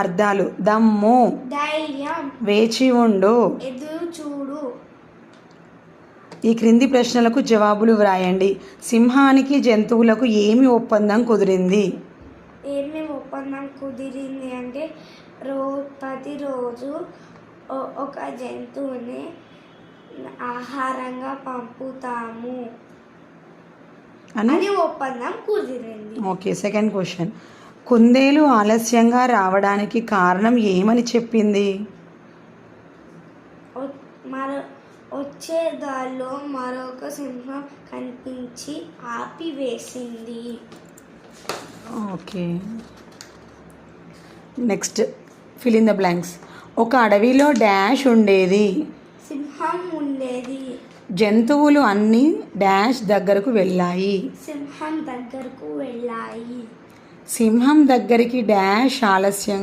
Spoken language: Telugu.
అర్థాలు: దమ్ము, ధైర్యం, వేచి ఉండు. ఎదురు చూడు. ఈ క్రింది ప్రశ్నలకు జవాబులు వ్రాయండి. సింహానికి జంతువులకు ఏమి ఒప్పందం కుదిరింది? ఏమేమి ఒప్పందం కుదిరింది అంటే ప్రతిరోజు ఒక జంతువుని ఆహారంగా పంపుతాము అని ఒప్పందం కుదిరింది. Okay, second question. కుందేలు ఆలస్యంగా రావడానికి కారణం ఏమని చెప్పింది? వచ్చే దారిలో మరొక సింహం కనిపించి ఆపివేసింది. Okay, next fill in the blanks. ఒక అడవిలో డాష్ ఉండేది. సింహం ఉండేది. జంతువులు అన్ని డాష్ దగ్గరకు వెళ్ళాయి. సింహం దగ్గరకు వెళ్ళాయి. సింహం దగ్గరికి డాష్ ఆలస్యంగా